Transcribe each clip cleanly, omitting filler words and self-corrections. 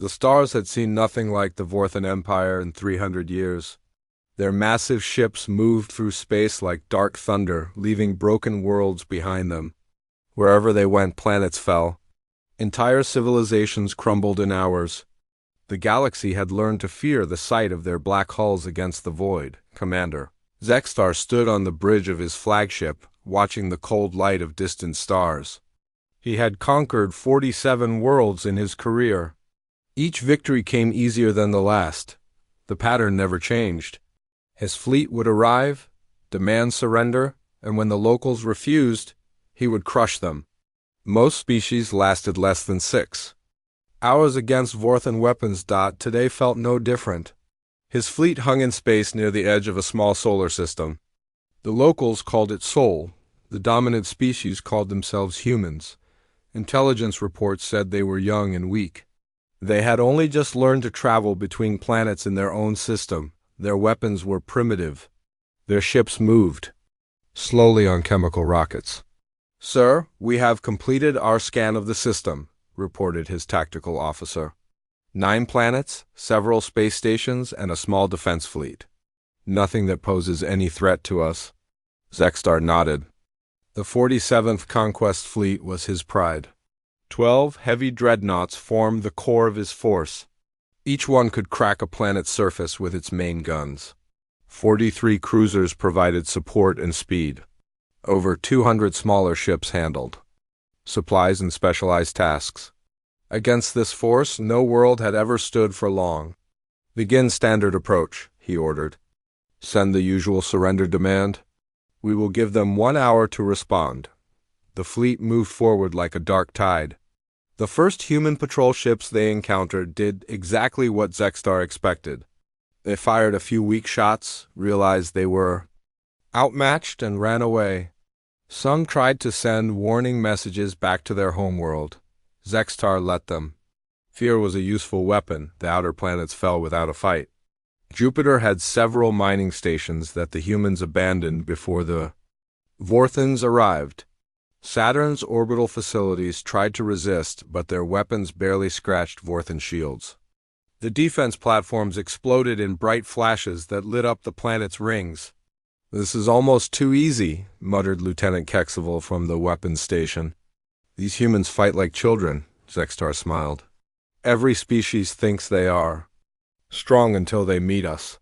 The stars had seen nothing like the Vorthan Empire in 300 years. Their massive ships moved through space like dark thunder, leaving broken worlds behind them. Wherever they went, planets fell. Entire civilizations crumbled in hours. The galaxy had learned to fear the sight of their black hulls against the void. Commander Zextar stood on the bridge of his flagship, watching the cold light of distant stars. He had conquered 47 worlds in his career. Each victory came easier than the last. The pattern never changed. His fleet would arrive, demand surrender, and when the locals refused, he would crush them. Most species lasted less than 6 hours against Vorthan weapons. Today felt no different. His fleet hung in space near the edge of a small solar system. The locals called it Sol. The dominant species called themselves humans. Intelligence reports said they were young and weak. They had only just learned to travel between planets in their own system. Their weapons were primitive. Their ships moved slowly on chemical rockets. "Sir, we have completed our scan of the system," reported his tactical officer. 9 planets, several space stations, and a small defense fleet. Nothing that poses any threat to us. Zextar nodded. The 47th Conquest Fleet was his pride. 12 heavy dreadnoughts formed the core of his force. Each one could crack a planet's surface with its main guns. 43 cruisers provided support and speed. Over 200 smaller ships handled supplies and specialized tasks. Against this force, no world had ever stood for long. "Begin standard approach," he ordered. "Send the usual surrender demand. We will give them 1 hour to respond." The fleet moved forward like a dark tide. The first human patrol ships they encountered did exactly what Zextar expected. They fired a few weak shots, realized they were outmatched, and ran away. Some tried to send warning messages back to their homeworld. Zextar let them. Fear was a useful weapon. The outer planets fell without a fight. Jupiter had several mining stations that the humans abandoned before the Vorthans arrived. Saturn's orbital facilities tried to resist, but their weapons barely scratched Vorthan shields. The defense platforms exploded in bright flashes that lit up the planet's rings. "This is almost too easy," muttered Lieutenant Kexival from the weapons station. "These humans fight like children," Zextar smiled. "Every species thinks they are strong until they meet us.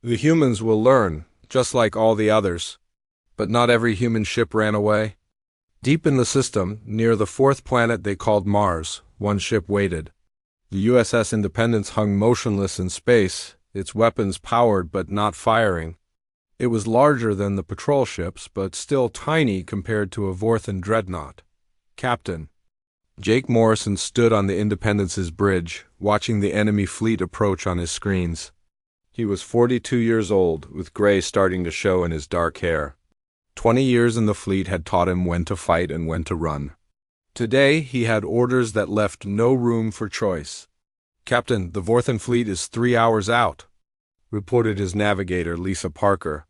The humans will learn, just like all the others." But not every human ship ran away. Deep in the system, near the 4th planet they called Mars, one ship waited. The USS Independence hung motionless in space, its weapons powered but not firing. It was larger than the patrol ships, but still tiny compared to a Vorthan dreadnought. "Captain." Jake Morrison stood on the Independence's bridge, watching the enemy fleet approach on his screens. He was 42 years old, with gray starting to show in his dark hair. 20 years in the fleet had taught him when to fight and when to run. Today, he had orders that left no room for choice. "Captain, the Vorthan fleet is 3 hours out," reported his navigator, Lisa Parker.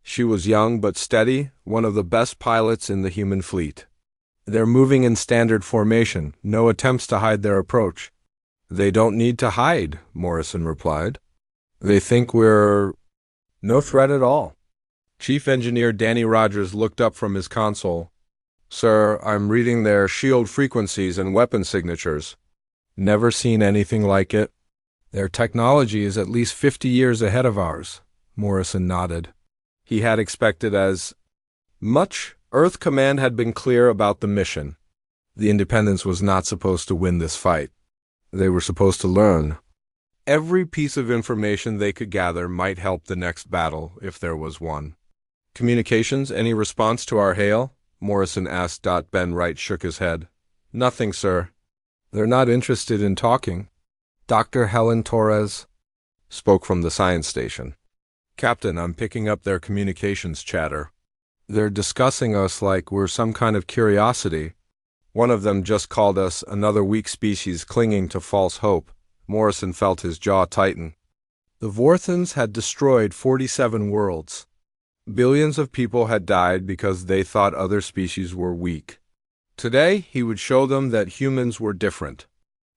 She was young but steady, one of the best pilots in the human fleet. "They're moving in standard formation, no attempts to hide their approach." "They don't need to hide," Morrison replied. "They think we're no threat at all." Chief Engineer Danny Rogers looked up from his console. "Sir, I'm reading their shield frequencies and weapon signatures. Never seen anything like it. Their technology is at least 50 years ahead of ours." Morrison nodded. He had expected as much. Earth Command had been clear about the mission. The Independence was not supposed to win this fight. They were supposed to learn. Every piece of information they could gather might help the next battle, if there was one. "Communications, any response to our hail?" Morrison asked. Ben Wright shook his head. "Nothing, sir. They're not interested in talking." Dr. Helen Torres spoke from the science station. "Captain, I'm picking up their communications chatter. They're discussing us like we're some kind of curiosity. One of them just called us another weak species clinging to false hope." Morrison felt his jaw tighten. The Vorthans had destroyed 47 worlds. Billions of people had died because they thought other species were weak. Today, he would show them that humans were different.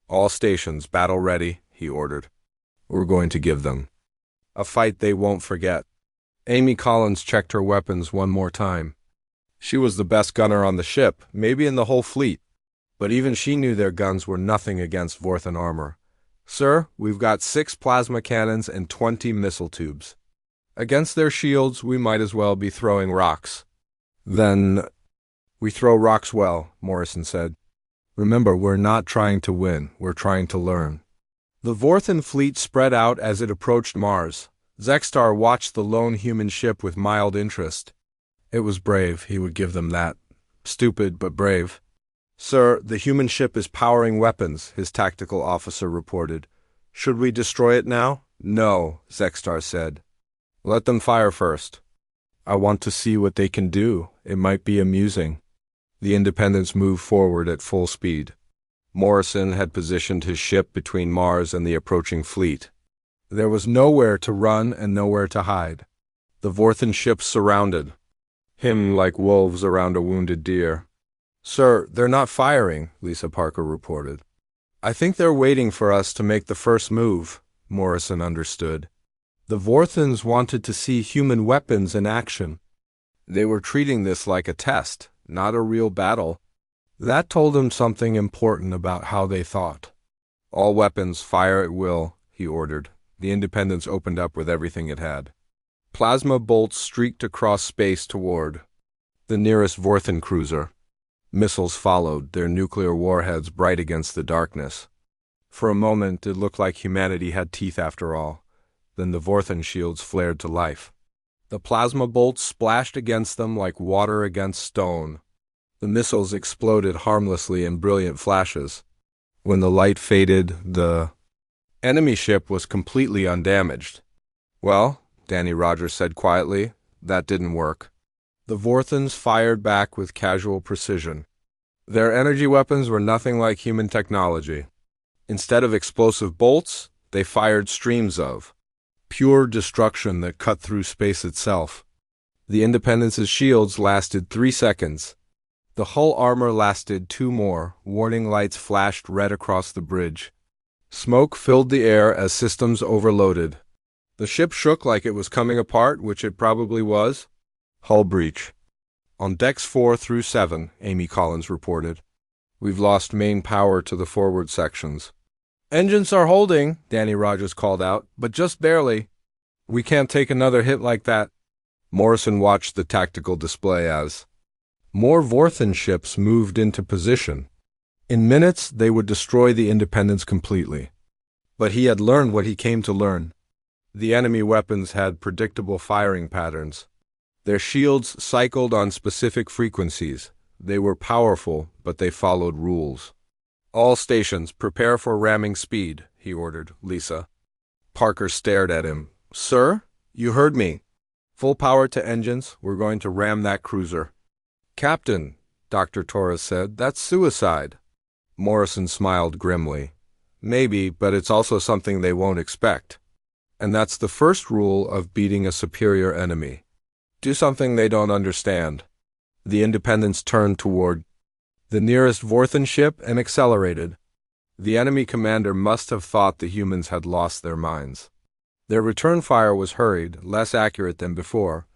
All stations, battle ready, he ordered. We're going to give them a fight they won't forget. Amy Collins checked her weapons one more time. She was the best gunner on the ship, maybe in the whole fleet. But even she knew their guns were nothing against Vorthan armor. Sir, we've got 6 plasma cannons and 20 missile tubes. Against their shields, we might as well be throwing rocks. Then, we throw rocks well, Morrison said. Remember, we're not trying to win, we're trying to learn. The Vorthan fleet spread out as it approached Mars. Zextar watched the lone human ship with mild interest. It was brave, he would give them that. Stupid, but brave. Sir, the human ship is powering weapons, his tactical officer reported. Should we destroy it now? No, Zextar said. Let them fire first. I want to see what they can do. It might be amusing. The Independence moved forward at full speed. Morrison had positioned his ship between Mars and the approaching fleet. There was nowhere to run and nowhere to hide. The Vorthan ships surrounded him like wolves around a wounded deer. Sir, they're not firing, Lisa Parker reported. I think they're waiting for us to make the first move, Morrison understood. The Vorthans wanted to see human weapons in action. They were treating this like a test, not a real battle. That told him something important about how they thought. All weapons, fire at will, he ordered. The Independence opened up with everything it had. Plasma bolts streaked across space toward the nearest Vorthan cruiser. Missiles followed, their nuclear warheads bright against the darkness. For a moment, it looked like humanity had teeth after all. Then the Vorthan shields flared to life. The plasma bolts splashed against them like water against stone. The missiles exploded harmlessly in brilliant flashes. When the light faded, the enemy ship was completely undamaged. Well, Danny Rogers said quietly, that didn't work. The Vorthans fired back with casual precision. Their energy weapons were nothing like human technology. Instead of explosive bolts, they fired streams of pure destruction that cut through space itself. The Independence's shields lasted 3 seconds. The hull armor lasted 2 more. Warning lights flashed red across the bridge. Smoke filled the air as systems overloaded. The ship shook like it was coming apart, which it probably was. Hull breach. On decks 4 through 7, Amy Collins reported. We've lost main power to the forward sections. Engines are holding, Danny Rogers called out, but just barely. We can't take another hit like that. Morrison watched the tactical display as more Vorthan ships moved into position. In minutes, they would destroy the Independence completely. But he had learned what he came to learn. The enemy weapons had predictable firing patterns. Their shields cycled on specific frequencies. They were powerful, but they followed rules. All stations, prepare for ramming speed, he ordered Lisa. Parker stared at him. Sir, you heard me. Full power to engines, we're going to ram that cruiser. Captain, Dr. Torres said, that's suicide. Morrison smiled grimly. Maybe, but it's also something they won't expect. And that's the first rule of beating a superior enemy. Do something they don't understand. The Independence turned toward the nearest Vorthan ship and accelerated. The enemy commander must have thought the humans had lost their minds. Their return fire was hurried, less accurate than before.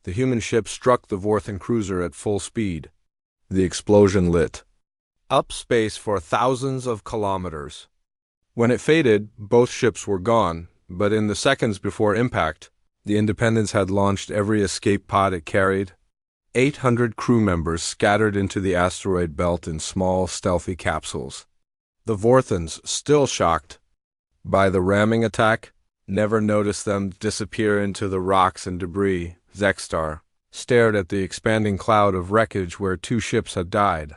The human ship struck the Vorthan cruiser at full speed. The explosion lit up space for thousands of kilometers. When it faded, both ships were gone, but in the seconds before impact, the Independence had launched every escape pod it carried. 800 crew members scattered into the asteroid belt in small, stealthy capsules. The Vorthans, still shocked by the ramming attack, never noticed them disappear into the rocks and debris. Zextar stared at the expanding cloud of wreckage where 2 ships had died.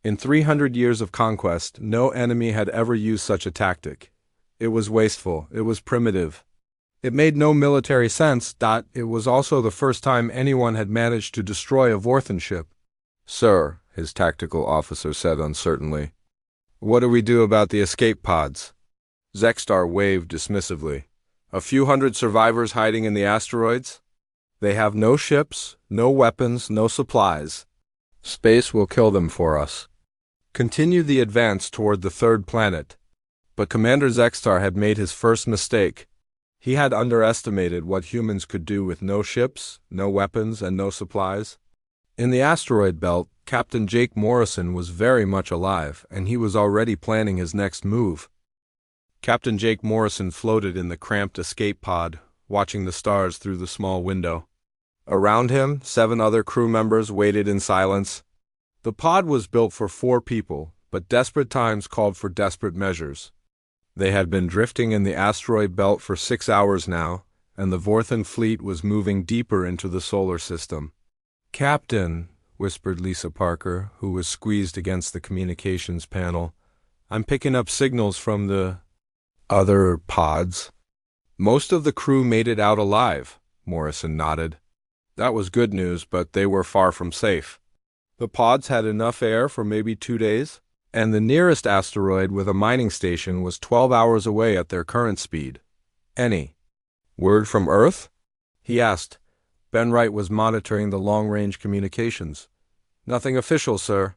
In 300 years of conquest, no enemy had ever used such a tactic. It was wasteful. It was primitive. It made no military sense. It was also the first time anyone had managed to destroy a Vorthan ship. Sir, his tactical officer said uncertainly, what do we do about the escape pods? Zextar waved dismissively. A few hundred survivors hiding in the asteroids? They have no ships, no weapons, no supplies. Space will kill them for us. Continue the advance toward the 3rd planet. But Commander Zextar had made his first mistake. He had underestimated what humans could do with no ships, no weapons, and no supplies. In the asteroid belt, Captain Jake Morrison was very much alive, and he was already planning his next move. Captain Jake Morrison floated in the cramped escape pod, watching the stars through the small window. Around him, 7 other crew members waited in silence. The pod was built for 4 people, but desperate times called for desperate measures. They had been drifting in the asteroid belt for 6 hours now, and the Vorthan fleet was moving deeper into the solar system. "Captain," whispered Lisa Parker, who was squeezed against the communications panel, "I'm picking up signals from the other pods." "Most of the crew made it out alive," Morrison nodded. That was good news, but they were far from safe. The pods had enough air for maybe 2 days, and the nearest asteroid with a mining station was 12 hours away at their current speed. "Any word from Earth?" he asked. Ben Wright was monitoring the long-range communications. "Nothing official, sir,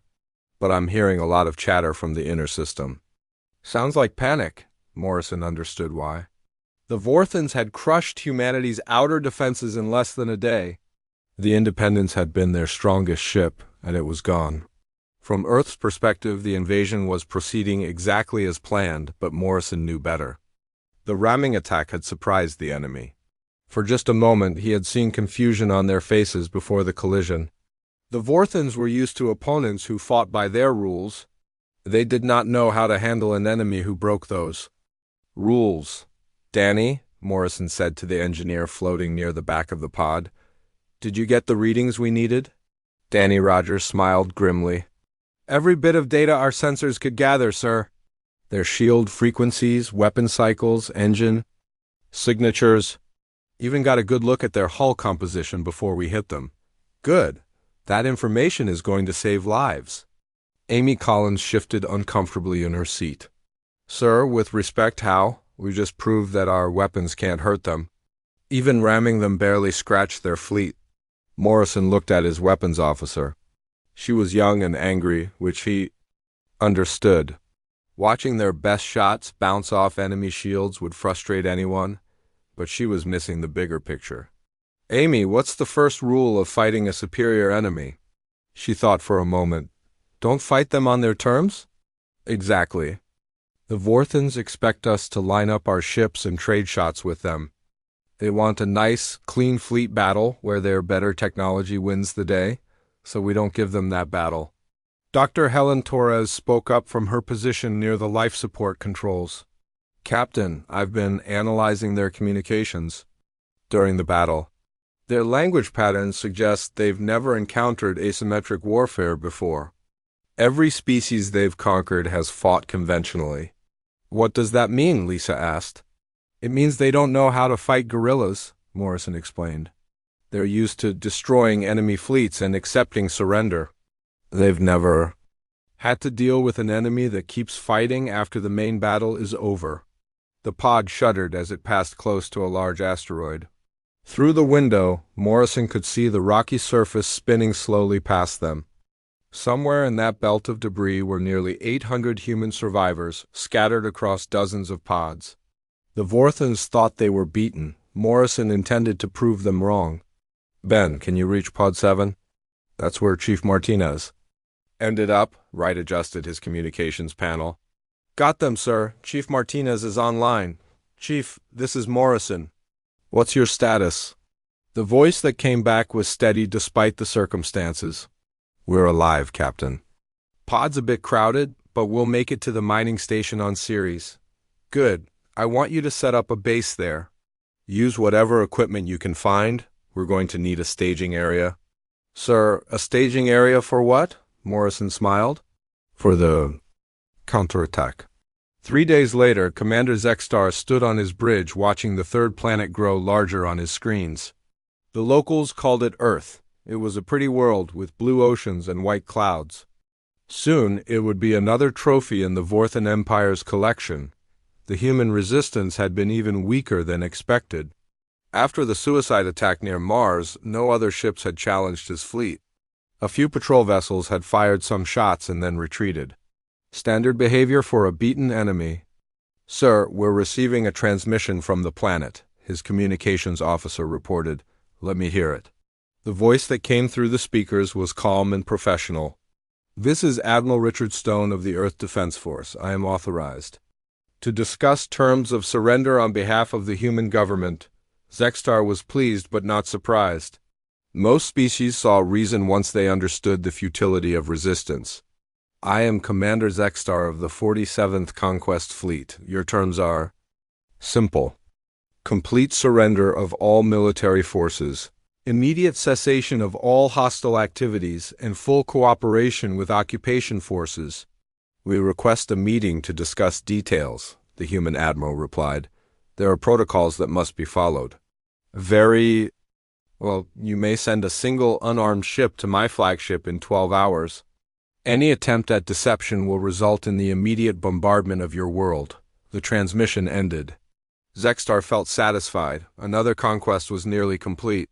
but I'm hearing a lot of chatter from the inner system." "Sounds like panic." Morrison understood why. The Vorthans had crushed humanity's outer defenses in less than a day. The Independence had been their strongest ship, and it was gone. From Earth's perspective, the invasion was proceeding exactly as planned, but Morrison knew better. The ramming attack had surprised the enemy. For just a moment, he had seen confusion on their faces before the collision. The Vorthans were used to opponents who fought by their rules. They did not know how to handle an enemy who broke those rules. "Danny," Morrison said to the engineer floating near the back of the pod, "did you get the readings we needed?" Danny Rogers smiled grimly. "Every bit of data our sensors could gather, sir. Their shield frequencies, weapon cycles, engine signatures. Even got a good look at their hull composition before we hit them." "Good. That information is going to save lives." Amy Collins shifted uncomfortably in her seat. "Sir, with respect, how? We just proved that our weapons can't hurt them. Even ramming them barely scratched their fleet." Morrison looked at his weapons officer. She was young and angry, which he understood. Watching their best shots bounce off enemy shields would frustrate anyone, but she was missing the bigger picture. "Amy, what's the first rule of fighting a superior enemy?" She thought for a moment. "Don't fight them on their terms?" "Exactly. The Vorthans expect us to line up our ships and trade shots with them. They want a nice, clean fleet battle where their better technology wins the day, so we don't give them that battle." Dr. Helen Torres spoke up from her position near the life support controls. "Captain, I've been analyzing their communications during the battle. Their language patterns suggest they've never encountered asymmetric warfare before. Every species they've conquered has fought conventionally." "What does that mean?" Lisa asked. "It means they don't know how to fight guerrillas," Morrison explained. "They're used to destroying enemy fleets and accepting surrender. They've never had to deal with an enemy that keeps fighting after the main battle is over." The pod shuddered as it passed close to a large asteroid. Through the window, Morrison could see the rocky surface spinning slowly past them. Somewhere in that belt of debris were nearly 800 human survivors, scattered across dozens of pods. The Vorthans thought they were beaten. Morrison intended to prove them wrong. "Ben, can you reach Pod 7? That's where Chief Martinez ended up." Wright adjusted his communications panel. "Got them, sir. Chief Martinez is online. Chief, this is Morrison. What's your status?" The voice that came back was steady despite the circumstances. "We're alive, Captain. Pod's a bit crowded, but we'll make it to the mining station on Ceres." "Good. I want you to set up a base there. Use whatever equipment you can find. We're going to need a staging area." "Sir, a staging area for what?" Morrison smiled. "For the counterattack." 3 days later, Commander Zextar stood on his bridge watching the third planet grow larger on his screens. The locals called it Earth. It was a pretty world with blue oceans and white clouds. Soon, it would be another trophy in the Vorthan Empire's collection. The human resistance had been even weaker than expected. After the suicide attack near Mars, no other ships had challenged his fleet. A few patrol vessels had fired some shots and then retreated. Standard behavior for a beaten enemy. Sir, we're receiving a transmission from the planet, his communications officer reported. Let me hear it. The voice that came through the speakers was calm and professional. This is Admiral Richard Stone of the Earth Defense Force. I am authorized to discuss terms of surrender on behalf of the human government. Zextar was pleased but not surprised. Most species saw reason once they understood the futility of resistance. I am Commander Zextar of the 47th Conquest Fleet. Your terms are simple. Complete surrender of all military forces, immediate cessation of all hostile activities, and full cooperation with occupation forces. We request a meeting to discuss details, the human admiral replied. There are protocols that must be followed. Well, you may send a single unarmed ship to my flagship in 12 hours. Any attempt at deception will result in the immediate bombardment of your world. The transmission ended. Zextar felt satisfied. Another conquest was nearly complete.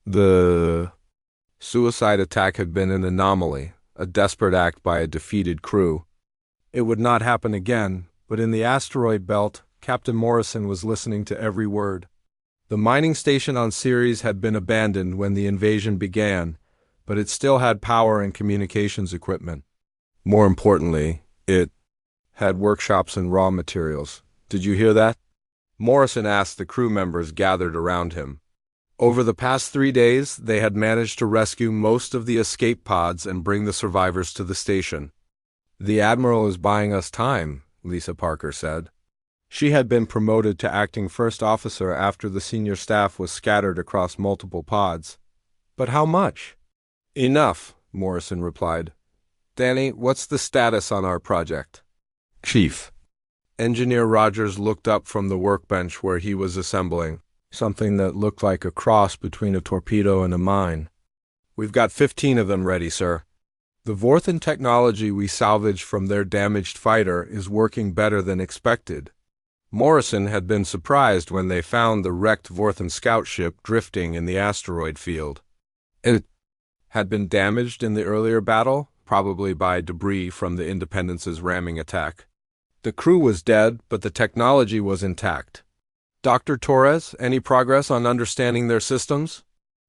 The suicide attack had been an anomaly, a desperate act by a defeated crew. It would not happen again, but in the asteroid belt, Captain Morrison was listening to every word. The mining station on Ceres had been abandoned when the invasion began, but it still had power and communications equipment. More importantly, it had workshops and raw materials. Did you hear that? Morrison asked the crew members gathered around him. Over the past 3 days, they had managed to rescue most of the escape pods and bring the survivors to the station. The Admiral is buying us time, Lisa Parker said. She had been promoted to acting first officer after the senior staff was scattered across multiple pods. But how much? Enough, Morrison replied. Danny, what's the status on our project? Chief. Engineer Rogers looked up from the workbench where he was assembling something that looked like a cross between a torpedo and a mine. We've got 15 of them ready, sir. The Vorthan technology we salvaged from their damaged fighter is working better than expected. Morrison had been surprised when they found the wrecked Vorthan scout ship drifting in the asteroid field. It had been damaged in the earlier battle, probably by debris from the Independence's ramming attack. The crew was dead, but the technology was intact. Dr. Torres, any progress on understanding their systems?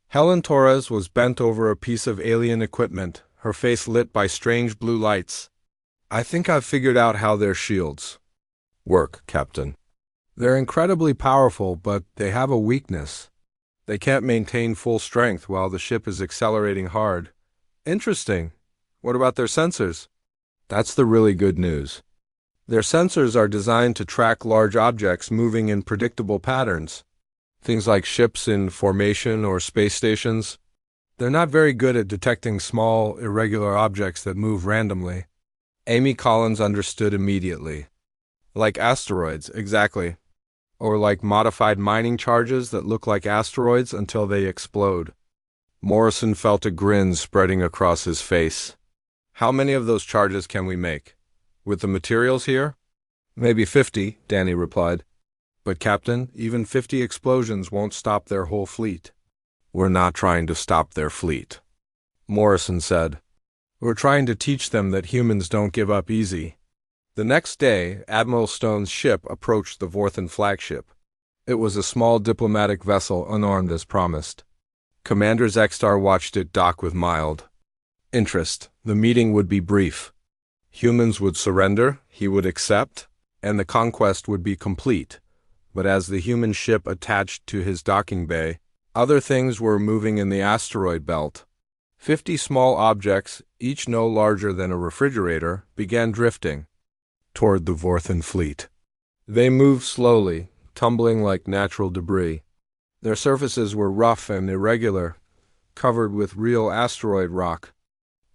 Helen Torres was bent over a piece of alien equipment, her face lit by strange blue lights. I think I've figured out how their shields work, Captain. They're incredibly powerful, but they have a weakness. They can't maintain full strength while the ship is accelerating hard. Interesting. What about their sensors? That's the really good news. Their sensors are designed to track large objects moving in predictable patterns. Things like ships in formation or space stations. They're not very good at detecting small, irregular objects that move randomly. Amy Collins understood immediately. Like asteroids, exactly. Or like modified mining charges that look like asteroids until they explode. Morrison felt a grin spreading across his face. How many of those charges can we make? With the materials here? Maybe 50, Danny replied. But Captain, even 50 explosions won't stop their whole fleet. We're not trying to stop their fleet, Morrison said. We're trying to teach them that humans don't give up easy. The next day, Admiral Stone's ship approached the Vorthan flagship. It was a small diplomatic vessel unarmed as promised. Commander Zextar watched it dock with mild interest. The meeting would be brief. Humans would surrender, he would accept, and the conquest would be complete. But as the human ship attached to his docking bay, other things were moving in the asteroid belt. 50 small objects, each no larger than a refrigerator, began drifting toward the Vorthan fleet. They moved slowly, tumbling like natural debris. Their surfaces were rough and irregular, covered with real asteroid rock.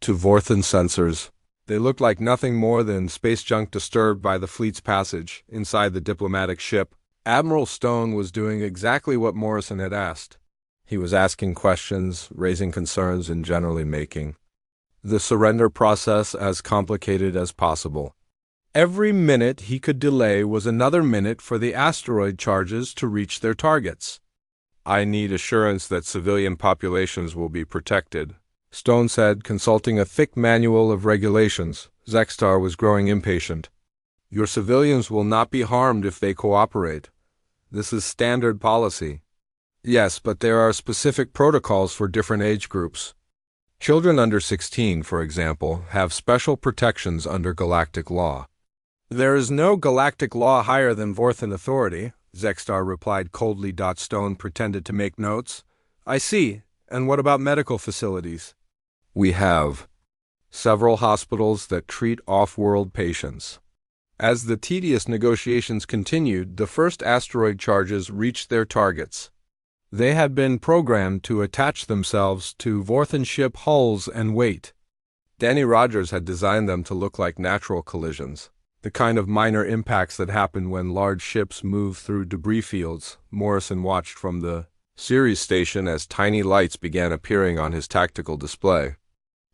To Vorthan sensors, they looked like nothing more than space junk disturbed by the fleet's passage inside the diplomatic ship. Admiral Stone was doing exactly what Morrison had asked. He was asking questions, raising concerns, and generally making the surrender process as complicated as possible. Every minute he could delay was another minute for the asteroid charges to reach their targets. I need assurance that civilian populations will be protected, Stone said, consulting a thick manual of regulations. Zextar was growing impatient. Your civilians will not be harmed if they cooperate. This is standard policy. Yes, but there are specific protocols for different age groups. Children under 16, for example, have special protections under galactic law. There is no galactic law higher than Vorthan authority, Zexstar replied coldly. Stone pretended to make notes. I see. And what about medical facilities? We have several hospitals that treat off-world patients. As the tedious negotiations continued, the first asteroid charges reached their targets. They had been programmed to attach themselves to Vorthan ship hulls and weight. Danny Rogers had designed them to look like natural collisions, the kind of minor impacts that happen when large ships move through debris fields. Morrison watched from the Ceres station as tiny lights began appearing on his tactical display.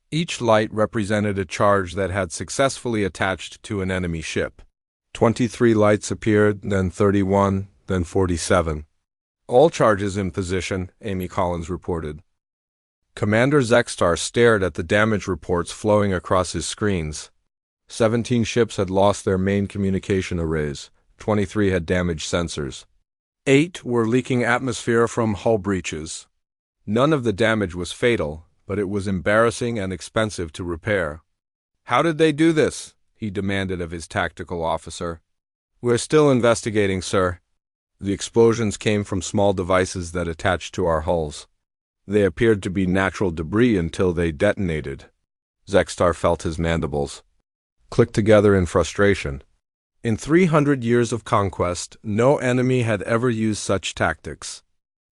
Each light represented a charge that had successfully attached to an enemy ship. 23 lights appeared, then 31, then 47. All charges in position, Amy Collins reported. Commander Zexstar stared at the damage reports flowing across his screens. 17 ships had lost their main communication arrays. 23 had damaged sensors. 8 were leaking atmosphere from hull breaches. None of the damage was fatal, but it was embarrassing and expensive to repair. How did they do this? He demanded of his tactical officer. We're still investigating, sir. The explosions came from small devices that attached to our hulls. They appeared to be natural debris until they detonated. Zexstar felt his mandibles click together in frustration. In 300 years of conquest, no enemy had ever used such tactics.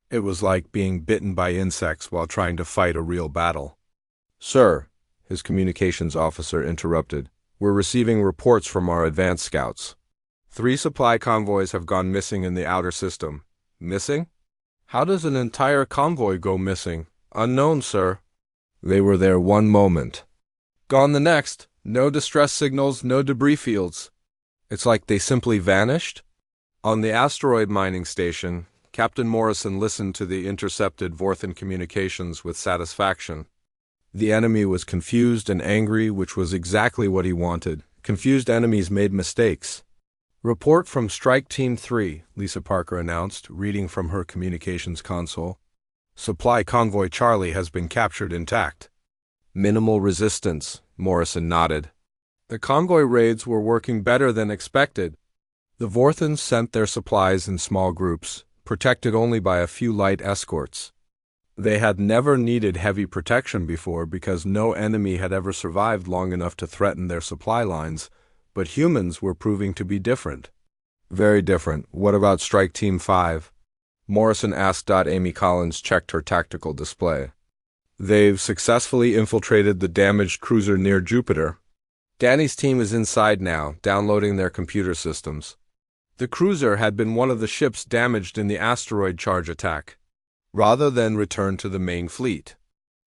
It was like being bitten by insects while trying to fight a real battle. Sir, his communications officer interrupted, we're receiving reports from our advanced scouts. 3 supply convoys have gone missing in the outer system. Missing? How does an entire convoy go missing? Unknown, sir. They were there one moment. Gone the next. No distress signals, no debris fields. It's like they simply vanished? On the asteroid mining station, Captain Morrison listened to the intercepted Vorthan communications with satisfaction. The enemy was confused and angry, which was exactly what he wanted. Confused enemies made mistakes. Report from Strike Team 3, Lisa Parker announced, reading from her communications console. Supply Convoy Charlie has been captured intact. Minimal resistance, Morrison nodded. The convoy raids were working better than expected. The Vorthans sent their supplies in small groups, protected only by a few light escorts. They had never needed heavy protection before because no enemy had ever survived long enough to threaten their supply lines. But humans were proving to be different. Very different. What about Strike Team 5? Morrison asked. Amy Collins checked her tactical display. They've successfully infiltrated the damaged cruiser near Jupiter. Danny's team is inside now, downloading their computer systems. The cruiser had been one of the ships damaged in the asteroid charge attack, rather than return to the main fleet.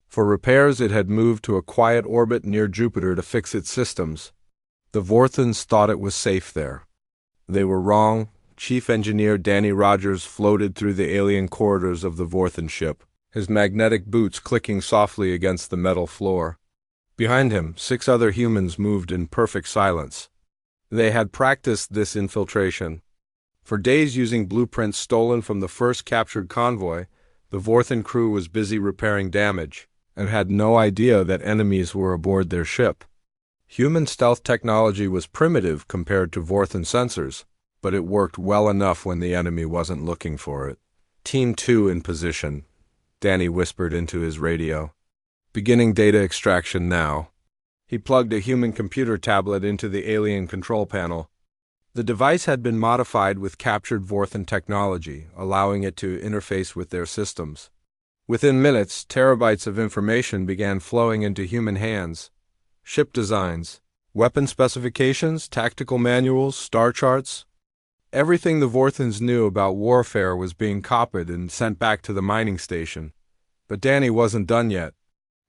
For repairs, it had moved to a quiet orbit near Jupiter to fix its systems. The Vorthans thought it was safe there. They were wrong. Chief Engineer Danny Rogers floated through the alien corridors of the Vorthan ship, his magnetic boots clicking softly against the metal floor. Behind him, 6 other humans moved in perfect silence. They had practiced this infiltration. For days, using blueprints stolen from the first captured convoy, the Vorthan crew was busy repairing damage, and had no idea that enemies were aboard their ship. Human stealth technology was primitive compared to Vorthan sensors, but it worked well enough when the enemy wasn't looking for it. Team 2 in position, Danny whispered into his radio. Beginning data extraction now. He plugged a human computer tablet into the alien control panel. The device had been modified with captured Vorthan technology, allowing it to interface with their systems. Within minutes, terabytes of information began flowing into human hands. Ship designs, weapon specifications, tactical manuals, star charts. Everything the Vorthans knew about warfare was being copied and sent back to the mining station. But Danny wasn't done yet.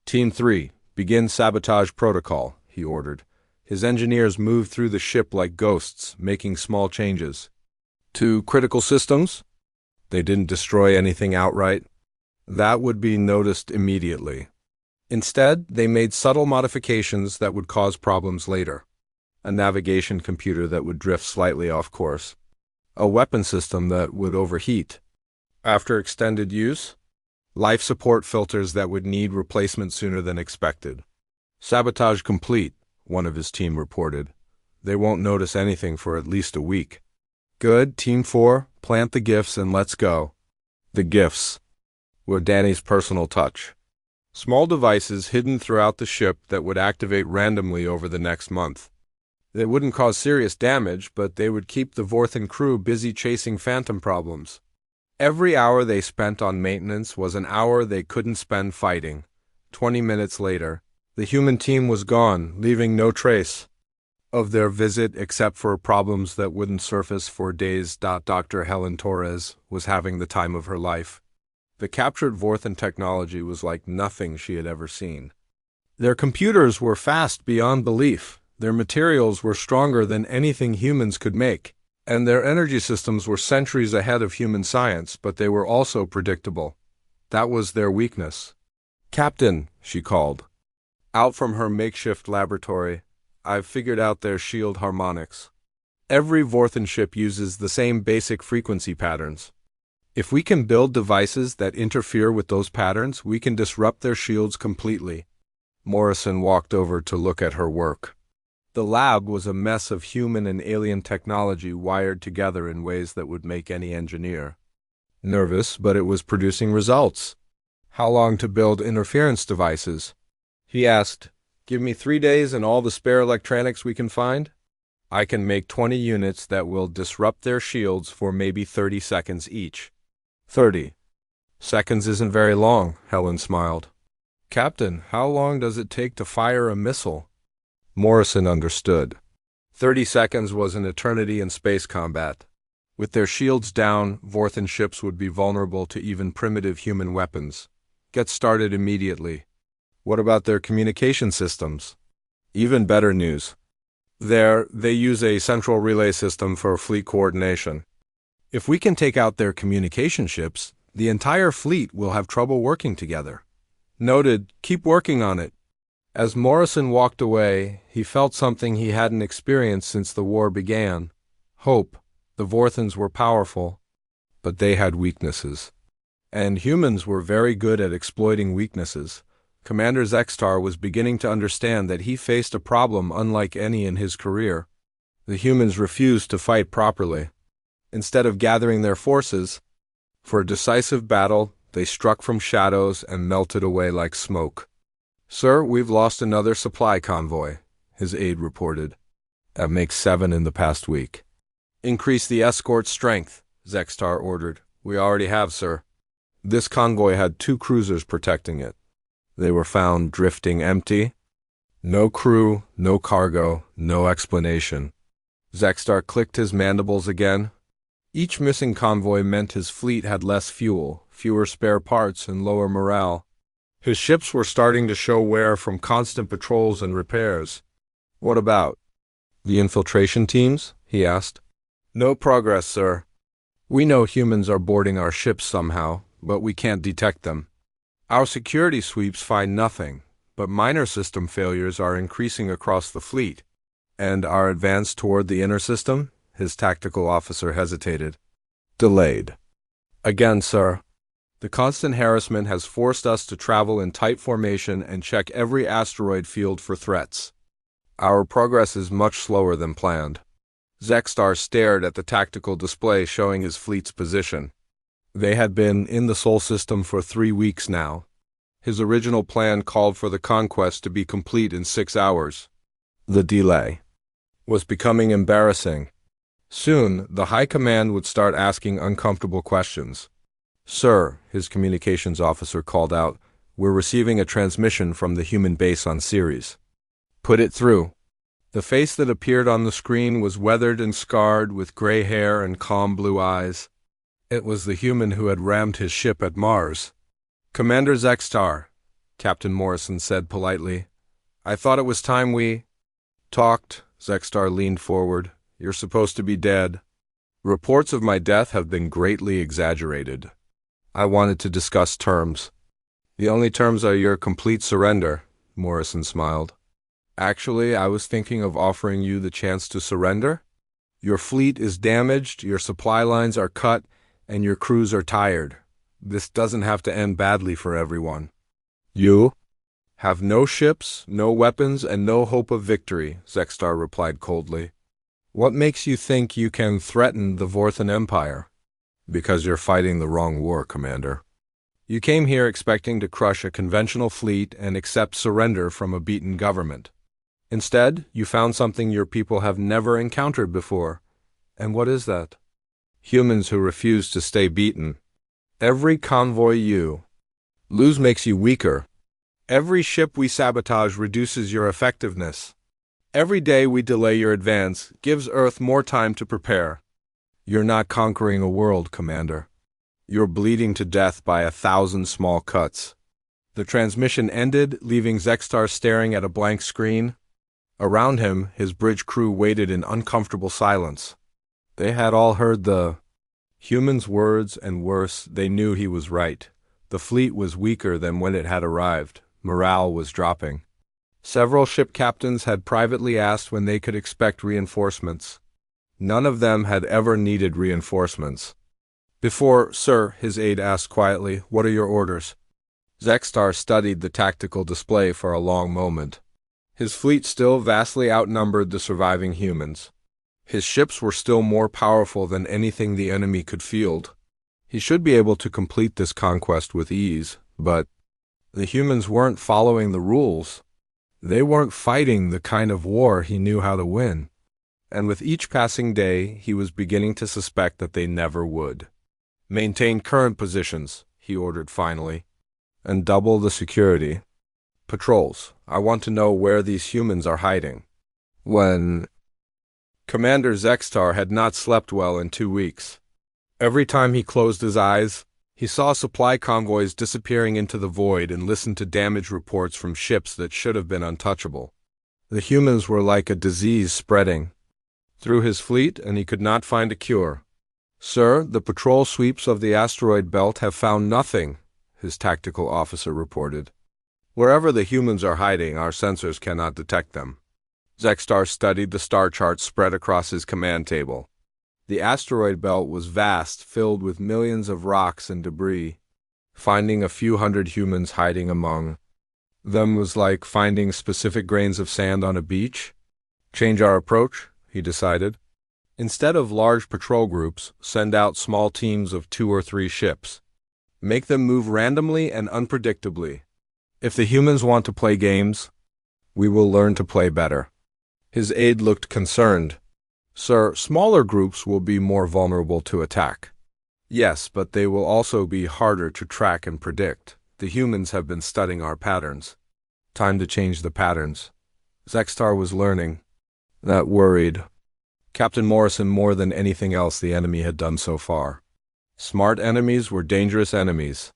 Team 3, begin sabotage protocol, he ordered. His engineers moved through the ship like ghosts, making small changes. To critical systems? They didn't destroy anything outright. That would be noticed immediately. Instead, they made subtle modifications that would cause problems later. a navigation computer that would drift slightly off course, a weapon system that would overheat after extended use, life support filters that would need replacement sooner than expected. Sabotage complete, one of his team reported. They won't notice anything for at least a week. Good, Team 4, plant the gifts and let's go. The gifts were Danny's personal touch. Small devices hidden throughout the ship that would activate randomly over the next month. They wouldn't cause serious damage, but they would keep the Vorthan crew busy chasing phantom problems. Every hour they spent on maintenance was an hour they couldn't spend fighting. 20 minutes later, the human team was gone, leaving no trace of their visit except for problems that wouldn't surface for days. Dr. Helen Torres was having the time of her life. The captured Vorthan technology was like nothing she had ever seen. Their computers were fast beyond belief, their materials were stronger than anything humans could make, and their energy systems were centuries ahead of human science, but they were also predictable. That was their weakness. "Captain," she called. Out from her makeshift laboratory, "I've figured out their shield harmonics. Every Vorthan ship uses the same basic frequency patterns. If we can build devices that interfere with those patterns, we can disrupt their shields completely." Morrison walked over to look at her work. The lab was a mess of human and alien technology wired together in ways that would make any engineer nervous, but it was producing results. "How long to build interference devices?" he asked. "Give me 3 days and all the spare electronics we can find. I can make 20 units that will disrupt their shields for maybe 30 seconds each." 30 seconds isn't very long, Helen smiled. "Captain, how long does it take to fire a missile?" Morrison understood. 30 seconds was an eternity in space combat. With their shields down, Vorthan ships would be vulnerable to even primitive human weapons. Get started immediately. What about their communication systems? Even better news. They use a central relay system for fleet coordination. If we can take out their communication ships, the entire fleet will have trouble working together. Noted, keep working on it. As Morrison walked away, he felt something he hadn't experienced since the war began. Hope. The Vorthans were powerful, but they had weaknesses. And humans were very good at exploiting weaknesses. Commander Zextar was beginning to understand that he faced a problem unlike any in his career. The humans refused to fight properly. Instead of gathering their forces for a decisive battle, they struck from shadows and melted away like smoke. "Sir, we've lost another supply convoy," his aide reported. "That makes 7 in the past week." "Increase the escort strength," Zextar ordered. "We already have, sir." This convoy had 2 cruisers protecting it. They were found drifting empty. No crew, no cargo, no explanation. Zextar clicked his mandibles again. Each missing convoy meant his fleet had less fuel, fewer spare parts, and lower morale. His ships were starting to show wear from constant patrols and repairs. "What about the infiltration teams?" he asked. "No progress, sir. We know humans are boarding our ships somehow, but we can't detect them. Our security sweeps find nothing, but minor system failures are increasing across the fleet." "And our advance toward the inner system?" His tactical officer hesitated. "Delayed." "Again, sir. The constant harassment has forced us to travel in tight formation and check every asteroid field for threats. Our progress is much slower than planned." Zextar stared at the tactical display showing his fleet's position. They had been in the Sol system for 3 weeks now. His original plan called for the conquest to be complete in 6 hours. The delay was becoming embarrassing. Soon, the High Command would start asking uncomfortable questions. "Sir," his communications officer called out, "we're receiving a transmission from the human base on Ceres." "Put it through." The face that appeared on the screen was weathered and scarred, with gray hair and calm blue eyes. It was the human who had rammed his ship at Mars. "Commander Zextar," Captain Morrison said politely, "I thought it was time we talked." Zextar leaned forward. "You're supposed to be dead. Reports of my death have been greatly exaggerated. I wanted to discuss terms." "The only terms are your complete surrender," Morrison smiled. Actually, I was thinking of offering you the chance to surrender. Your fleet is damaged, your supply lines are cut, and your crews are tired. This doesn't have to end badly for everyone. You have no ships, no weapons, and no hope of victory, Zextar replied coldly. What makes you think you can threaten the Vorthan Empire? Because you're fighting the wrong war, Commander. You came here expecting to crush a conventional fleet and accept surrender from a beaten government. Instead, you found something your people have never encountered before. And what is that? Humans who refuse to stay beaten. Every convoy you lose makes you weaker. Every ship we sabotage reduces your effectiveness. Every day we delay your advance gives Earth more time to prepare. You're not conquering a world, Commander. You're bleeding to death by 1,000 small cuts. The transmission ended, leaving Zextar staring at a blank screen. Around him, his bridge crew waited in uncomfortable silence. They had all heard the human's words, and worse, they knew he was right. The fleet was weaker than when it had arrived. Morale was dropping. Several ship captains had privately asked when they could expect reinforcements. None of them had ever needed reinforcements. Before, sir, his aide asked quietly, what are your orders? Zextar studied the tactical display for a long moment. His fleet still vastly outnumbered the surviving humans. His ships were still more powerful than anything the enemy could field. He should be able to complete this conquest with ease, but the humans weren't following the rules. They weren't fighting the kind of war he knew how to win. And with each passing day, he was beginning to suspect that they never would. Maintain current positions, he ordered finally, and double the security. Patrols. I want to know where these humans are hiding. When Commander Zextar had not slept well in 2 weeks. Every time he closed his eyes, he saw supply convoys disappearing into the void and listened to damage reports from ships that should have been untouchable. The humans were like a disease spreading through his fleet, and he could not find a cure. Sir, the patrol sweeps of the asteroid belt have found nothing, his tactical officer reported. Wherever the humans are hiding, our sensors cannot detect them. Zextar studied the star charts spread across his command table. The asteroid belt was vast, filled with millions of rocks and debris. Finding a few hundred humans hiding among them was like finding specific grains of sand on a beach. Change our approach, he decided. Instead of large patrol groups, send out small teams of 2 or 3 ships. Make them move randomly and unpredictably. If the humans want to play games, we will learn to play better. His aide looked concerned. Sir, smaller groups will be more vulnerable to attack. Yes, but they will also be harder to track and predict. The humans have been studying our patterns. Time to change the patterns. Zextar was learning. That worried Captain Morrison more than anything else the enemy had done so far. Smart enemies were dangerous enemies.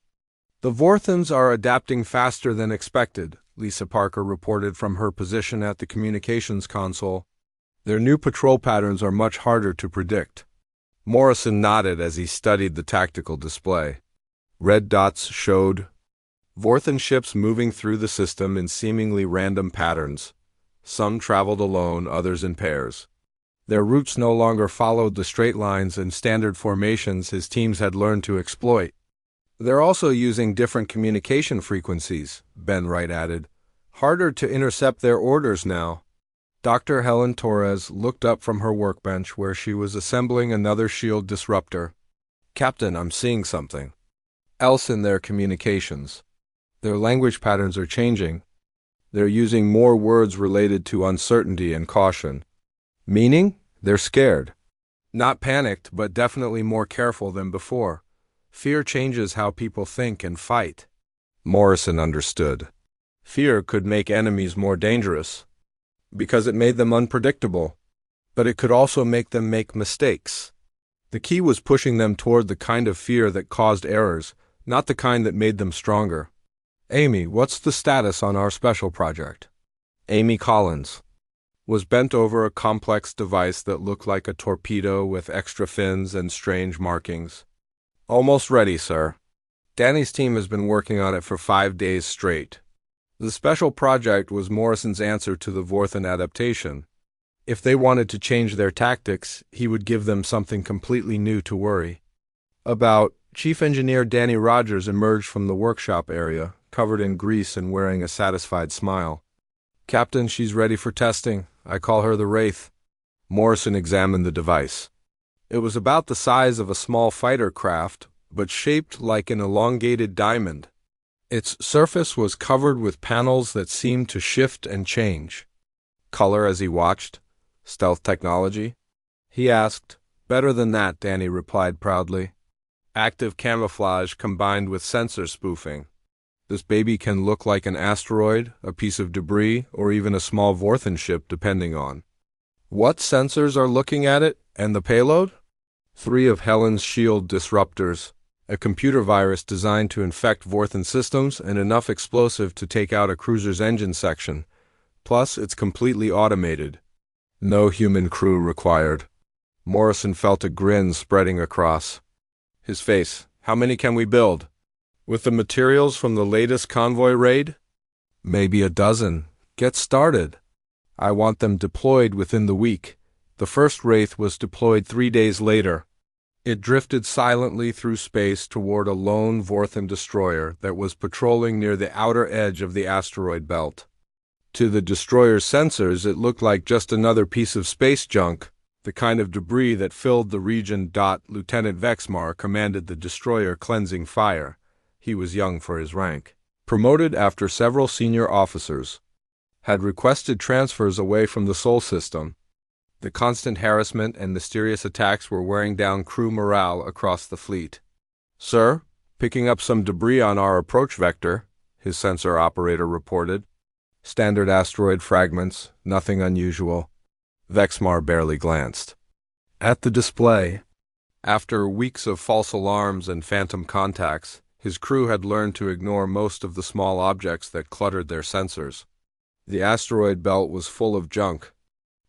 The Vorthans are adapting faster than expected, Lisa Parker reported from her position at the communications console. Their new patrol patterns are much harder to predict. Morrison nodded as he studied the tactical display. Red dots showed Vorthan ships moving through the system in seemingly random patterns. Some traveled alone, others in pairs. Their routes no longer followed the straight lines and standard formations his teams had learned to exploit. They're also using different communication frequencies, Ben Wright added. Harder to intercept their orders now. Dr. Helen Torres looked up from her workbench where she was assembling another shield disruptor. Captain, I'm seeing something else in their communications. Their language patterns are changing. They're using more words related to uncertainty and caution. Meaning? They're scared. Not panicked, but definitely more careful than before. Fear changes how people think and fight. Morrison understood. Fear could make enemies more dangerous, because it made them unpredictable, but it could also make them make mistakes. The key was pushing them toward the kind of fear that caused errors, not the kind that made them stronger. Amy, what's the status on our special project? Amy Collins was bent over a complex device that looked like a torpedo with extra fins and strange markings. Almost ready, sir. Danny's team has been working on it for 5 days straight. The special project was Morrison's answer to the Vorthan adaptation. If they wanted to change their tactics, he would give them something completely new to worry about. Chief Engineer Danny Rogers emerged from the workshop area, covered in grease and wearing a satisfied smile. "Captain, she's ready for testing. I call her the Wraith." Morrison examined the device. It was about the size of a small fighter craft, but shaped like an elongated diamond. Its surface was covered with panels that seemed to shift and change. Color as he watched? Stealth technology? He asked. "Better than that," Danny replied proudly. "Active camouflage combined with sensor spoofing. This baby can look like an asteroid, a piece of debris, or even a small Vorthan ship, depending on what sensors are looking at it, and the payload? 3 of Helen's shield disruptors, a computer virus designed to infect Vorthan systems, and enough explosive to take out a cruiser's engine section. Plus, it's completely automated. No human crew required." Morrison felt a grin spreading across his face. "How many can we build? With the materials from the latest convoy raid?" "Maybe a dozen. Get started. I want them deployed within the week." The first Wraith was deployed 3 days later. It drifted silently through space toward a lone Vorthan destroyer that was patrolling near the outer edge of the asteroid belt. To the destroyer's sensors, it looked like just another piece of space junk, the kind of debris that filled the region. Lieutenant Vexmar commanded the destroyer cleansing fire. He was young for his rank. Promoted after several senior officers had requested transfers away from the Sol system. The constant harassment and mysterious attacks were wearing down crew morale across the fleet. "Sir, picking up some debris on our approach vector," his sensor operator reported. "Standard asteroid fragments, nothing unusual." Vexmar barely glanced at the display. After weeks of false alarms and phantom contacts, his crew had learned to ignore most of the small objects that cluttered their sensors. The asteroid belt was full of junk.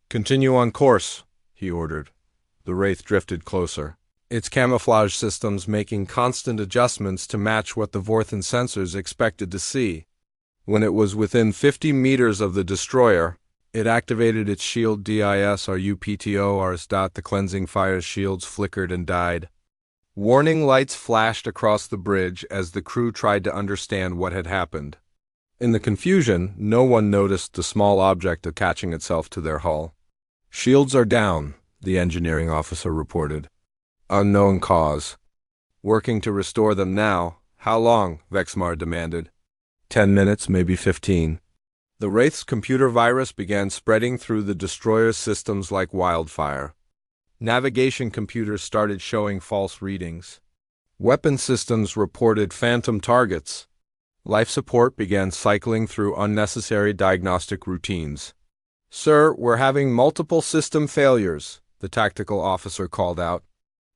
"Continue on course," he ordered. The Wraith drifted closer, its camouflage systems making constant adjustments to match what the Vorthan sensors expected to see. When it was within 50 meters of the destroyer, it activated its shield DIS-RUPTORs. The cleansing fire's shields flickered and died. Warning lights flashed across the bridge as the crew tried to understand what had happened. In the confusion, no one noticed the small object attaching itself to their hull. "Shields are down," the engineering officer reported. "Unknown cause. Working to restore them now." "How long?" Vexmar demanded. 10 minutes, maybe 15. The Wraith's computer virus began spreading through the destroyer's systems like wildfire. Navigation computers started showing false readings. Weapon systems reported phantom targets. Life support began cycling through unnecessary diagnostic routines. "Sir, we're having multiple system failures," the tactical officer called out.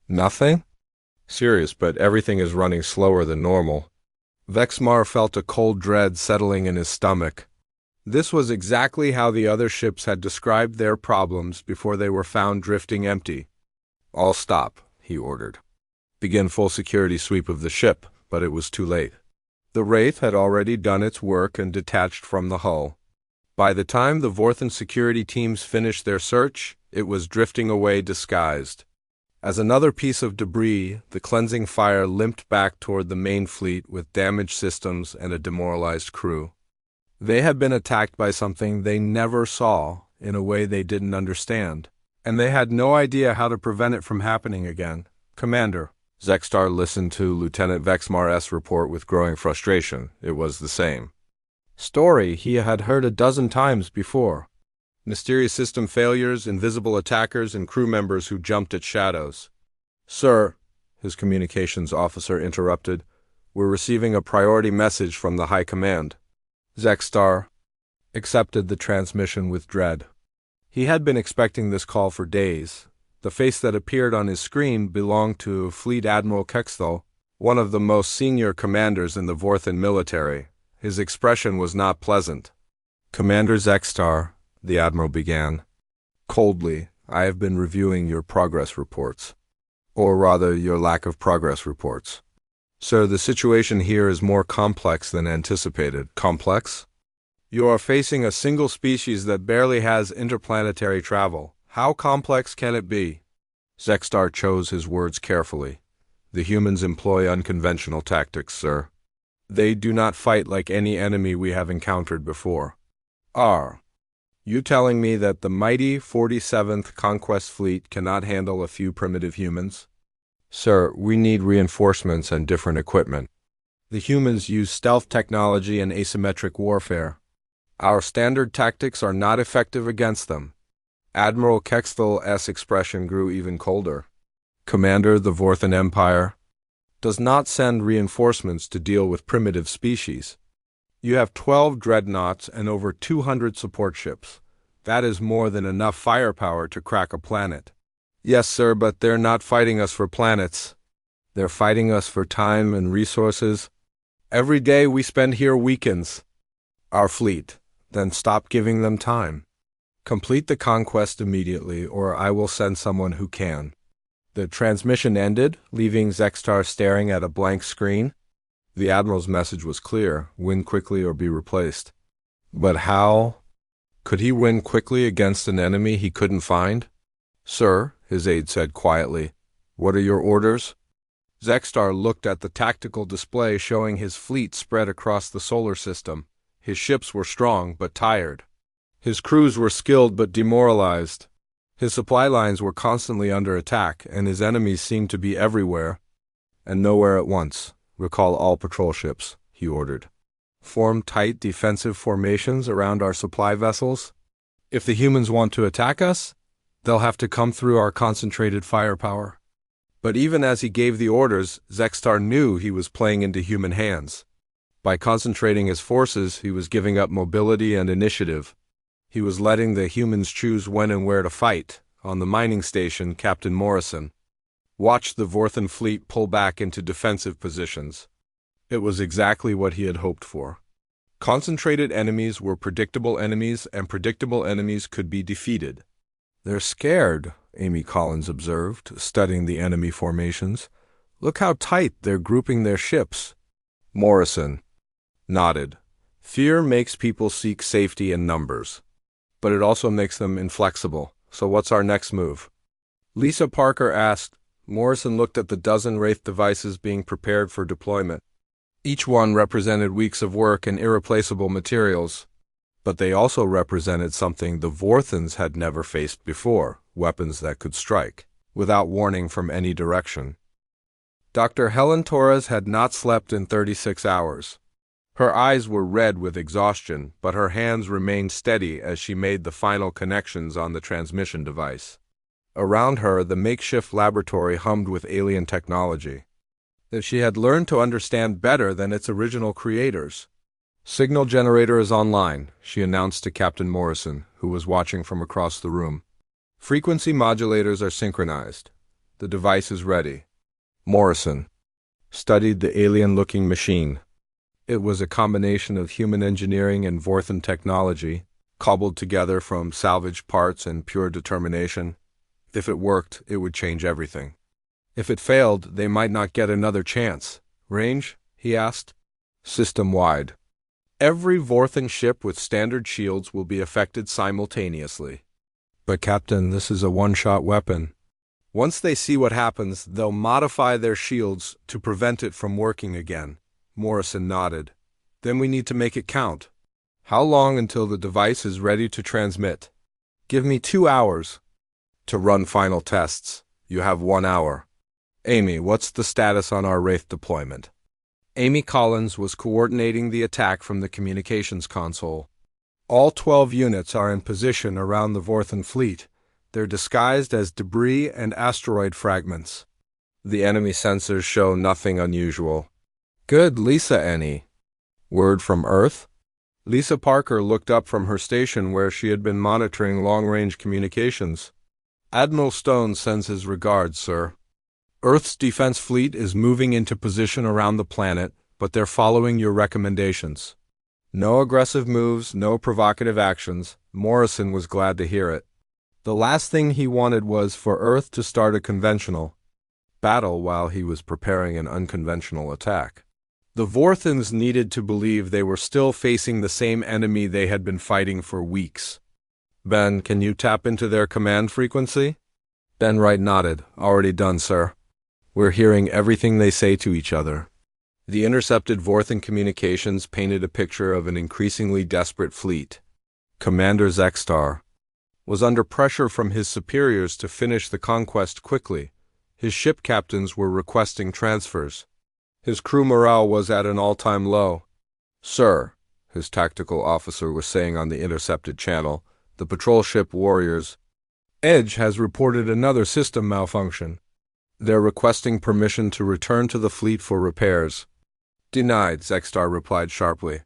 "Nothing?" "Serious, but everything is running slower than normal." Vexmar felt a cold dread settling in his stomach. This was exactly how the other ships had described their problems before they were found drifting empty. "All stop," he ordered. "Begin full security sweep of the ship," but it was too late. The Wraith had already done its work and detached from the hull. By the time the Vorthan security teams finished their search, it was drifting away disguised. As another piece of debris, the cleansing fire limped back toward the main fleet with damaged systems and a demoralized crew. They had been attacked by something they never saw in a way they didn't understand, and they had no idea how to prevent it from happening again. "Commander." Zexstar listened to Lieutenant Vexmar's report with growing frustration. It was the same story he had heard a dozen times before. Mysterious system failures, invisible attackers, and crew members who jumped at shadows. "Sir," his communications officer interrupted, "we're receiving a priority message from the High Command." Zexstar accepted the transmission with dread. He had been expecting this call for days. The face that appeared on his screen belonged to Fleet Admiral Kexthal, one of the most senior commanders in the Vorthan military. His expression was not pleasant. "Commander Zexstar," the Admiral began coldly, "I have been reviewing your progress reports. Or rather, your lack of progress reports. Sir, the situation here is more complex than anticipated." "Complex?" You are facing a single species that barely has interplanetary travel. How complex can it be? Zextar chose his words carefully. The humans employ unconventional tactics, sir. They do not fight like any enemy we have encountered before. Are you telling me that the mighty 47th Conquest Fleet cannot handle a few primitive humans? Sir, we need reinforcements and different equipment. The humans use stealth technology and asymmetric warfare. Our standard tactics are not effective against them. Admiral Kexthal's expression grew even colder. Commander, the Vorthan Empire does not send reinforcements to deal with primitive species. You have 12 dreadnoughts and over 200 support ships. That is more than enough firepower to crack a planet. Yes, sir, but they're not fighting us for planets. They're fighting us for time and resources. Every day we spend here weakens our fleet. Then stop giving them time. Complete the conquest immediately, or I will send someone who can. The transmission ended, leaving Zextar staring at a blank screen. The Admiral's message was clear: win quickly or be replaced. But how could he win quickly against an enemy he couldn't find? Sir, his aide said quietly, what are your orders? Zextar looked at the tactical display showing his fleet spread across the solar system. His ships were strong but tired. His crews were skilled but demoralized. His supply lines were constantly under attack, and his enemies seemed to be everywhere and nowhere at once. Recall all patrol ships, he ordered. Form tight defensive formations around our supply vessels. If the humans want to attack us, they'll have to come through our concentrated firepower. But even as he gave the orders, Zextar knew he was playing into human hands. By concentrating his forces, he was giving up mobility and initiative. He was letting the humans choose when and where to fight. On the mining station, Captain Morrison watched the Vorthan fleet pull back into defensive positions. It was exactly what he had hoped for. Concentrated enemies were predictable enemies, and predictable enemies could be defeated. They're scared, Amy Collins observed, studying the enemy formations. Look how tight they're grouping their ships. Morrison nodded. Fear makes people seek safety in numbers, but it also makes them inflexible. So what's our next move? Lisa Parker asked. Morrison looked at the dozen Wraith devices being prepared for deployment. Each one represented weeks of work and irreplaceable materials, but they also represented something the Vorthans had never faced before, weapons that could strike without warning from any direction. Dr. Helen Torres had not slept in 36 hours. Her eyes were red with exhaustion, but her hands remained steady as she made the final connections on the transmission device. Around her, the makeshift laboratory hummed with alien technology that she had learned to understand better than its original creators. Signal generator is online, she announced to Captain Morrison, who was watching from across the room. Frequency modulators are synchronized. The device is ready. Morrison studied the alien-looking machine. It was a combination of human engineering and Vorthan technology, cobbled together from salvaged parts and pure determination. If it worked, it would change everything. If it failed, they might not get another chance. Range? He asked. System-wide. Every Vorthan ship with standard shields will be affected simultaneously. But Captain, this is a one-shot weapon. Once they see what happens, they'll modify their shields to prevent it from working again. Morrison nodded. Then we need to make it count. How long until the device is ready to transmit? Give me 2 hours. To run final tests. You have 1 hour. Amy, what's the status on our Wraith deployment? Amy Collins was coordinating the attack from the communications console. All 12 units are in position around the Vorthan fleet. They're disguised as debris and asteroid fragments. The enemy sensors show nothing unusual. Good, Lisa, Annie. Word from Earth? Lisa Parker looked up from her station where she had been monitoring long-range communications. Admiral Stone sends his regards, sir. Earth's defense fleet is moving into position around the planet, but they're following your recommendations. No aggressive moves, no provocative actions. Morrison was glad to hear it. The last thing he wanted was for Earth to start a conventional battle while he was preparing an unconventional attack. The Vorthans needed to believe they were still facing the same enemy they had been fighting for weeks. Ben, can you tap into their command frequency? Ben Wright nodded. Already done, sir. We're hearing everything they say to each other. The intercepted Vorthan communications painted a picture of an increasingly desperate fleet. Commander Zextar was under pressure from his superiors to finish the conquest quickly. His ship captains were requesting transfers. His crew morale was at an all-time low. Sir, his tactical officer was saying on the intercepted channel, the patrol ship Warriors Edge has reported another system malfunction. They're requesting permission to return to the fleet for repairs. Denied, Zextar replied sharply.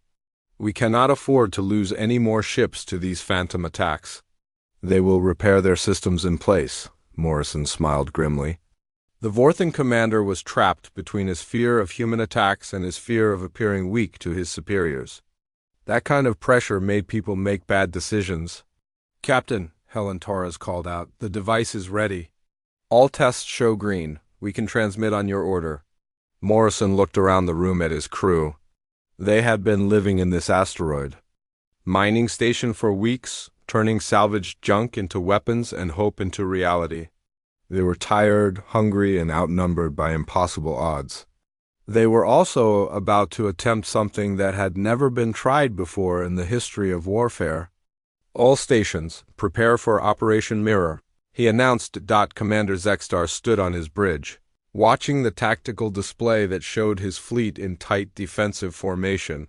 We cannot afford to lose any more ships to these phantom attacks. They will repair their systems in place, Morrison smiled grimly. The Vorthan commander was trapped between his fear of human attacks and his fear of appearing weak to his superiors. That kind of pressure made people make bad decisions. Captain, Helen Torres called out, the device is ready. All tests show green. We can transmit on your order. Morrison looked around the room at his crew. They had been living in this asteroid mining station for weeks, turning salvaged junk into weapons and hope into reality. They were tired, hungry, and outnumbered by impossible odds. They were also about to attempt something that had never been tried before in the history of warfare. All stations, prepare for Operation Mirror, he announced. Commander Zextar stood on his bridge, watching the tactical display that showed his fleet in tight defensive formation.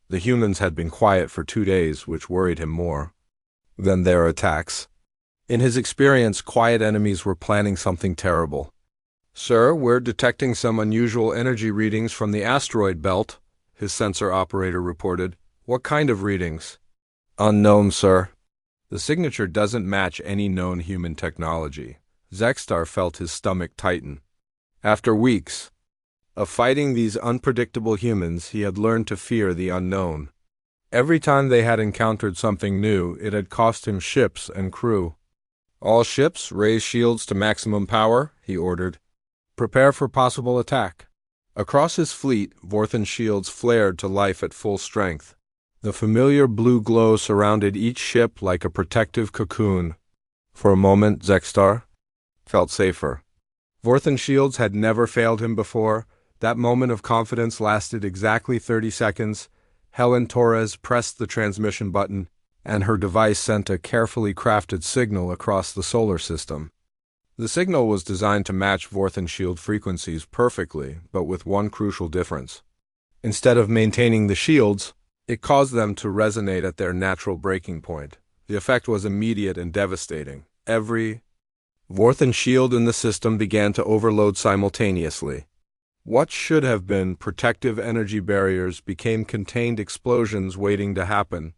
The humans had been quiet for 2 days, which worried him more than their attacks. In his experience, quiet enemies were planning something terrible. Sir, we're detecting some unusual energy readings from the asteroid belt, his sensor operator reported. What kind of readings? Unknown, sir. The signature doesn't match any known human technology. Zextar felt his stomach tighten. After weeks of fighting these unpredictable humans, he had learned to fear the unknown. Every time they had encountered something new, it had cost him ships and crew. All ships, raise shields to maximum power, he ordered. Prepare for possible attack. Across his fleet, Vorthan shields flared to life at full strength. The familiar blue glow surrounded each ship like a protective cocoon. For a moment, Zextar felt safer. Vorthan shields had never failed him before. That moment of confidence lasted exactly 30 seconds. Helen Torres pressed the transmission button, and her device sent a carefully crafted signal across the solar system. The signal was designed to match Vorthan shield frequencies perfectly, but with one crucial difference. Instead of maintaining the shields, it caused them to resonate at their natural breaking point. The effect was immediate and devastating. Every Vorthan shield in the system began to overload simultaneously. What should have been protective energy barriers became contained explosions waiting to happen.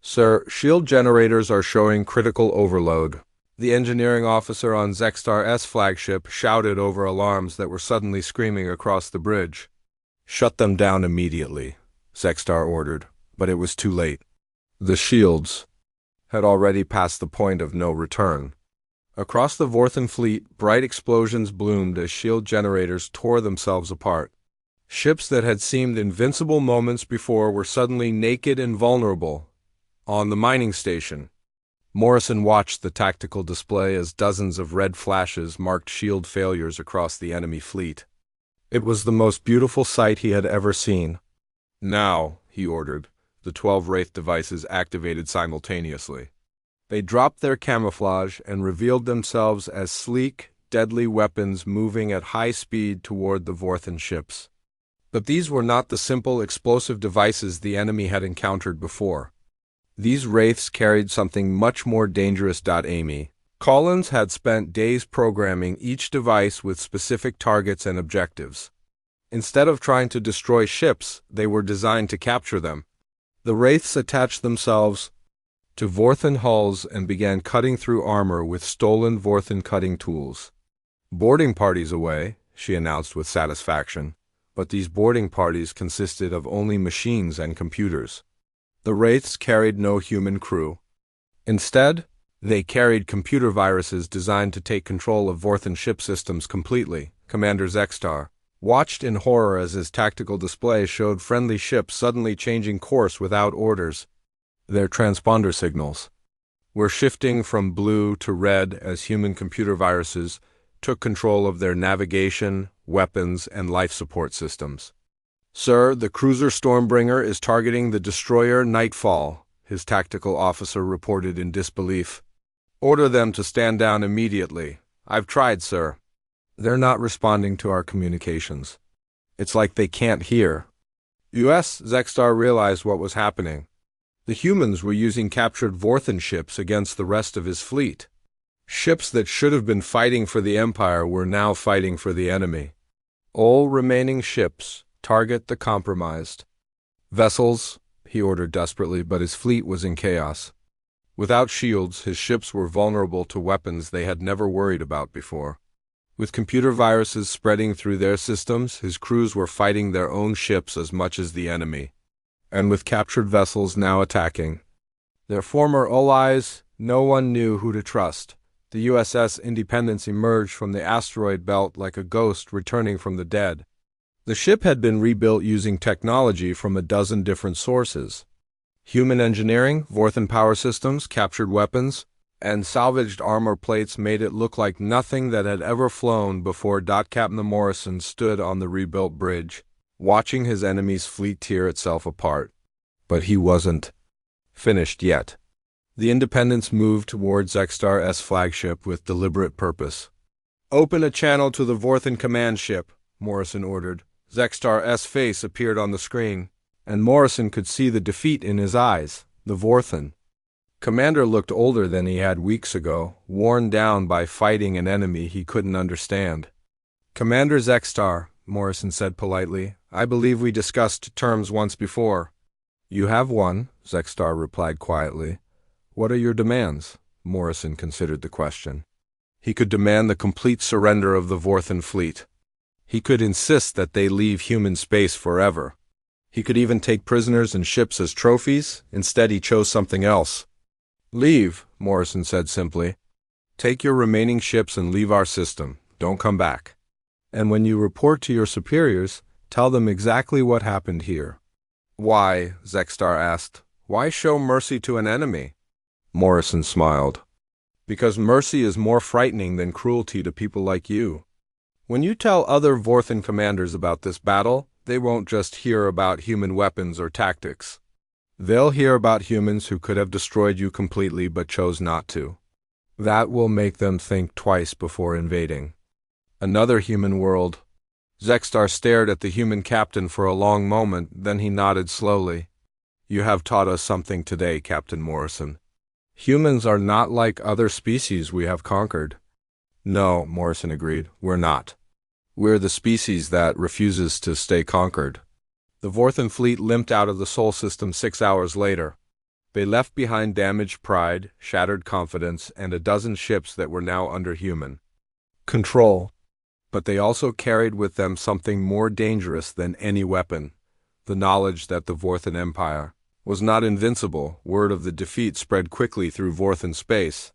Sir, shield generators are showing critical overload. The engineering officer on Zextar-S flagship shouted over alarms that were suddenly screaming across the bridge. Shut them down immediately, Zextar ordered, but it was too late. The shields had already passed the point of no return. Across the Vorthan fleet, bright explosions bloomed as shield generators tore themselves apart. Ships that had seemed invincible moments before were suddenly naked and vulnerable. On the mining station, Morrison watched the tactical display as dozens of red flashes marked shield failures across the enemy fleet. It was the most beautiful sight he had ever seen. Now, he ordered, the 12 Wraith devices activated simultaneously. They dropped their camouflage and revealed themselves as sleek, deadly weapons moving at high speed toward the Vorthan ships. But these were not the simple explosive devices the enemy had encountered before. These Wraiths carried something much more dangerous. Amy Collins had spent days programming each device with specific targets and objectives. Instead of trying to destroy ships, they were designed to capture them. The Wraiths attached themselves to Vorthan hulls and began cutting through armor with stolen Vorthan cutting tools. Boarding parties away, she announced with satisfaction, but these boarding parties consisted of only machines and computers. The Wraiths carried no human crew. Instead, they carried computer viruses designed to take control of Vorthan ship systems completely. Commander Zextar, watched in horror as his tactical display showed friendly ships suddenly changing course without orders. Their transponder signals were shifting from blue to red as human computer viruses took control of their navigation, weapons, and life support systems. "Sir, the cruiser Stormbringer is targeting the destroyer Nightfall," his tactical officer reported in disbelief. "Order them to stand down immediately." "I've tried, sir. They're not responding to our communications. It's like they can't hear." U.S. Zexstar realized what was happening. The humans were using captured Vorthan ships against the rest of his fleet. Ships that should have been fighting for the Empire were now fighting for the enemy. "All remaining ships, target the compromised vessels," he ordered desperately, but his fleet was in chaos. Without shields, his ships were vulnerable to weapons they had never worried about before. With computer viruses spreading through their systems, his crews were fighting their own ships as much as the enemy. And with captured vessels now attacking their former allies, no one knew who to trust. The USS Independence emerged from the asteroid belt like a ghost returning from the dead. The ship had been rebuilt using technology from a dozen different sources. Human engineering, Vorthan power systems, captured weapons, and salvaged armor plates made it look like nothing that had ever flown before. Captain Morrison stood on the rebuilt bridge, watching his enemy's fleet tear itself apart. But he wasn't finished yet. The Independence moved towards Zexstar-S flagship with deliberate purpose. "Open a channel to the Vorthan command ship," Morrison ordered. Zexstar-S face appeared on the screen, and Morrison could see the defeat in his eyes. The Vorthan commander looked older than he had weeks ago, worn down by fighting an enemy he couldn't understand. "Commander Zexstar," Morrison said politely, "I believe we discussed terms once before." "You have one," Zexstar replied quietly. "What are your demands?" Morrison considered the question. He could demand the complete surrender of the Vorthan fleet. He could insist that they leave human space forever. He could even take prisoners and ships as trophies. Instead, he chose something else. "Leave," Morrison said simply. "Take your remaining ships and leave our system. Don't come back. And when you report to your superiors, tell them exactly what happened here." "Why?" Zexstar asked. "Why show mercy to an enemy?" Morrison smiled. "Because mercy is more frightening than cruelty to people like you. When you tell other Vorthan commanders about this battle, they won't just hear about human weapons or tactics. They'll hear about humans who could have destroyed you completely but chose not to. That will make them think twice before invading." "Another human world." Zexstar stared at the human captain for a long moment, then he nodded slowly. "You have taught us something today, Captain Morrison. Humans are not like other species we have conquered." "No," Morrison agreed, "we're not. We're the species that refuses to stay conquered." The Vorthan fleet limped out of the Sol system 6 hours later. They left behind damaged pride, shattered confidence, and a dozen ships that were now under human control. But they also carried with them something more dangerous than any weapon: the knowledge that the Vorthan Empire was not invincible. Word of the defeat spread quickly through Vorthan space.